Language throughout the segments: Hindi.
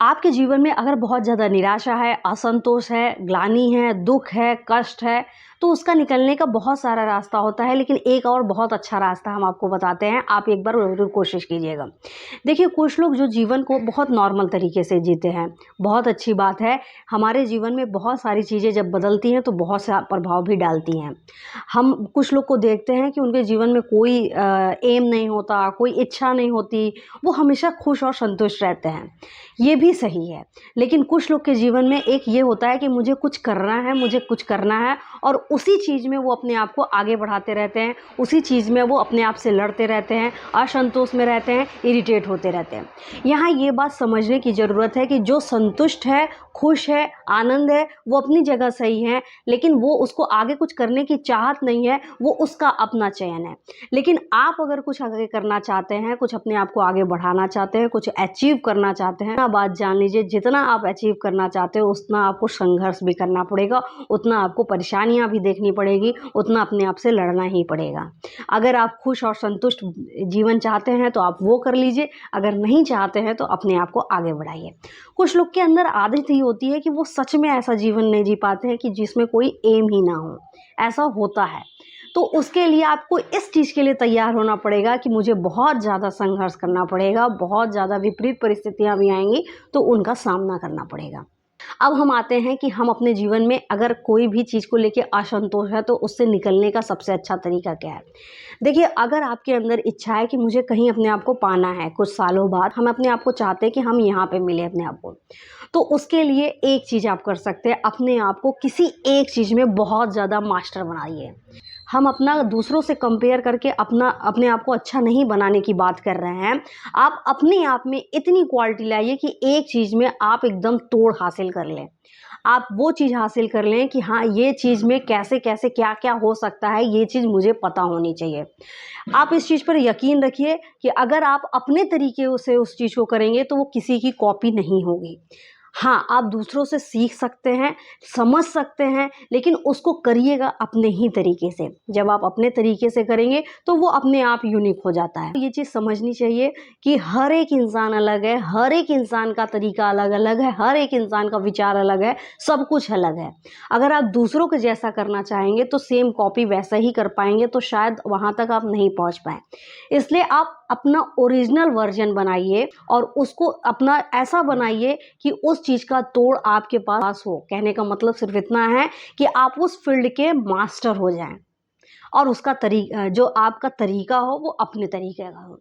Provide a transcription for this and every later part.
आपके जीवन में अगर बहुत ज़्यादा निराशा है, असंतोष है, ग्लानि है, दुःख है, कष्ट है, तो उसका निकलने का बहुत सारा रास्ता होता है, लेकिन एक और बहुत अच्छा रास्ता हम आपको बताते हैं, आप एक बार ज़रूर कोशिश कीजिएगा। देखिए, कुछ लोग जो जीवन को बहुत नॉर्मल तरीके से जीते हैं, बहुत अच्छी बात है। हमारे जीवन में बहुत सारी चीज़ें जब बदलती हैं, तो बहुत सा प्रभाव भी डालती हैं। हम कुछ लोग को देखते हैं कि उनके जीवन में कोई एम नहीं होता, कोई इच्छा नहीं होती, वो हमेशा खुश और संतुष्ट रहते हैं। ये भी सही है, लेकिन कुछ लोग के जीवन में एक ये होता है कि मुझे कुछ करना है, मुझे कुछ करना है, और उसी चीज़ में वो अपने आप को आगे बढ़ाते रहते हैं, उसी चीज़ में वो अपने आप से लड़ते रहते हैं, असंतोष में रहते हैं, इरिटेट होते रहते हैं। यहाँ ये बात समझने की ज़रूरत है कि जो संतुष्ट है, खुश है, आनंद है, वो अपनी जगह सही है, लेकिन वो उसको आगे कुछ करने की चाहत नहीं है, वो उसका अपना चयन है। लेकिन आप अगर कुछ आगे करना चाहते हैं, कुछ अपने आप को आगे बढ़ाना चाहते हैं, कुछ अचीव करना चाहते हैं, बात जान लीजिए, जितना आप अचीव करना चाहते हो उतना आपको संघर्ष भी करना पड़ेगा, उतना आपको परेशानियां भी देखनी पड़ेगी, उतना अपने आप से लड़ना ही पड़ेगा। अगर आप खुश और संतुष्ट जीवन चाहते हैं तो आप वो कर लीजिए, अगर नहीं चाहते हैं तो अपने आप को आगे बढ़ाइए। कुछ लोग के अंदर आदत ही होती है कि वो सच में ऐसा जीवन नहीं जी पाते हैं कि जिसमें कोई एम ही ना हो। ऐसा होता है, तो उसके लिए आपको इस चीज़ के लिए तैयार होना पड़ेगा कि मुझे बहुत ज़्यादा संघर्ष करना पड़ेगा, बहुत ज़्यादा विपरीत परिस्थितियाँ भी आएँगी, तो उनका सामना करना पड़ेगा। अब हम आते हैं कि हम अपने जीवन में अगर कोई भी चीज़ को लेके असंतोष है, तो उससे निकलने का सबसे अच्छा तरीका क्या है? देखिए, अगर आपके अंदर इच्छा है कि मुझे कहीं अपने आप को पाना है, कुछ सालों बाद हम अपने आप को चाहते हैं कि हम यहाँ पे मिले अपने आप को, तो उसके लिए एक चीज़ आप कर सकते हैं, अपने आप को किसी एक चीज़ में बहुत ज़्यादा मास्टर बनाइए। हम अपना दूसरों से कंपेयर करके अपने आप को अच्छा नहीं बनाने की बात कर रहे हैं। आप अपने आप में इतनी क्वालिटी लाइए कि एक चीज़ में आप एकदम तोड़ हासिल कर लें। आप वो चीज़ हासिल कर लें कि हाँ, ये चीज़ में कैसे-कैसे, क्या-क्या हो सकता है, ये चीज़ मुझे पता होनी चाहिए। आप इस चीज़ पर यकीन रखिए कि अगर आप अपने तरीके से उस चीज़ को करेंगे, तो वो किसी की कॉपी नहीं होगी। हाँ, आप दूसरों से सीख सकते हैं, समझ सकते हैं, लेकिन उसको करिएगा अपने ही तरीके से। जब आप अपने तरीके से करेंगे, तो वो अपने आप यूनिक हो जाता है। ये चीज़ समझनी चाहिए कि हर एक इंसान अलग है, हर एक इंसान का तरीका अलग-अलग है, हर एक इंसान का विचार अलग है, सब कुछ अलग है। अगर आप दूसरों के जैसा करना चाहेंगे, तो सेम कॉपी वैसा ही कर पाएँगे, तो शायद वहाँ तक आप नहीं पहुँच पाएँ। इसलिए आप अपना ओरिजिनल वर्ज़न बनाइए और उसको अपना ऐसा बनाइए कि उस चीज़ का तोड़ आपके पास हो। कहने का मतलब सिर्फ़ इतना है कि आप उस फ़ील्ड के मास्टर हो जाएँ और उसका जो आपका तरीका हो वो अपने तरीके का हो।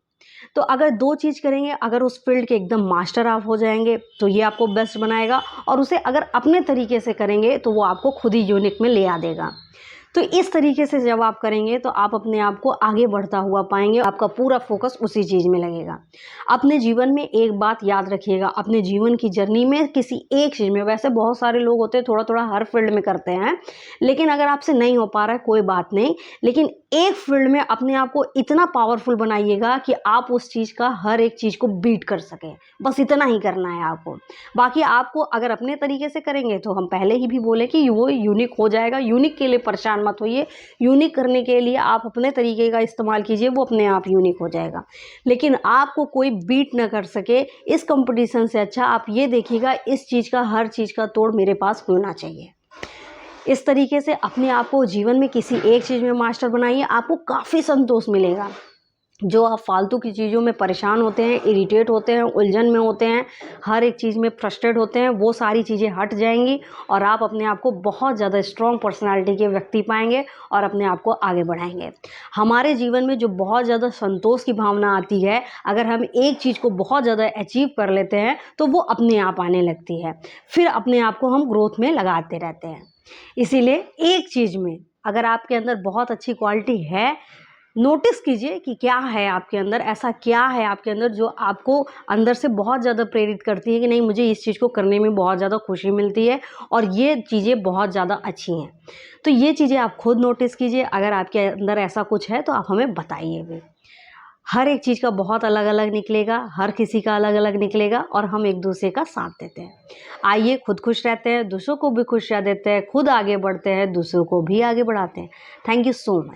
तो अगर 2 चीज़ करेंगे, अगर उस फ़ील्ड के एकदम मास्टर आप हो जाएँगे, तो ये आपको बेस्ट बनाएगा, और उसे अगर अपने तरीके से करेंगे, तो वो आपको खुद ही यूनिक में ले आ देगा। तो इस तरीके से जब आप करेंगे, तो आप अपने आप को आगे बढ़ता हुआ पाएँगे, आपका पूरा फ़ोकस उसी चीज़ में लगेगा। अपने जीवन में एक बात याद रखिएगा, अपने जीवन की जर्नी में किसी एक चीज़ में, वैसे बहुत सारे लोग होते हैं थोड़ा-थोड़ा हर फ़ील्ड में करते हैं, लेकिन अगर आपसे नहीं हो पा रहा है कोई बात नहीं, लेकिन एक फ़ील्ड में अपने आप को इतना पावरफुल बनाइएगा कि आप उस चीज़ का हर एक चीज़ को बीट कर सकें। बस इतना ही करना है आपको। बाकी आपको अगर अपने तरीके से करेंगे, तो हम पहले ही भी बोले कि वो यूनिक हो जाएगा। यूनिक के लिए परेशान मत होइए, यूनिक करने के लिए आप अपने तरीके का इस्तेमाल कीजिए, वो अपने आप यूनिक हो जाएगा। लेकिन आपको कोई बीट ना कर सके, इस कॉम्पिटिशन से अच्छा आप ये देखिएगा, इस चीज़ का, हर चीज़ का तोड़ मेरे पास होना चाहिए। इस तरीके से अपने आप को जीवन में किसी एक चीज़ में मास्टर बनाइए, आपको काफ़ी संतोष मिलेगा। जो आप फालतू की चीज़ों में परेशान होते हैं, इरिटेट होते हैं, उलझन में होते हैं, हर एक चीज़ में फ्रस्ट्रेट होते हैं, वो सारी चीज़ें हट जाएँगी और आप अपने आप को बहुत ज़्यादा स्ट्रॉन्ग पर्सनैलिटी के व्यक्ति पाएँगे और अपने आप को आगे बढ़ाएँगे। हमारे जीवन में जो बहुत ज़्यादा संतोष की भावना आती है, अगर हम एक चीज़ को बहुत ज़्यादा अचीव कर लेते हैं, तो वो अपने आप आने लगती है। फिर अपने आप को हम ग्रोथ में लगाते रहते हैं। इसीलिए एक चीज़ में अगर आपके अंदर बहुत अच्छी क्वालिटी है, नोटिस कीजिए कि क्या है आपके अंदर, ऐसा क्या है आपके अंदर जो आपको अंदर से बहुत ज़्यादा प्रेरित करती है कि नहीं, मुझे इस चीज़ को करने में बहुत ज़्यादा खुशी मिलती है और ये चीज़ें बहुत ज़्यादा अच्छी हैं। तो ये चीज़ें आप खुद नोटिस कीजिए, अगर आपके अंदर ऐसा कुछ है तो आप हमें बताइए भी। हर एक चीज़ का बहुत अलग-अलग निकलेगा, हर किसी का अलग-अलग निकलेगा और हम एक-दूसरे का साथ देते हैं। आइए, खुद खुश रहते हैं, दूसरों को भी खुशियाँ देते हैं, खुद आगे बढ़ते हैं, दूसरों को भी आगे बढ़ाते हैं। Thank you so much.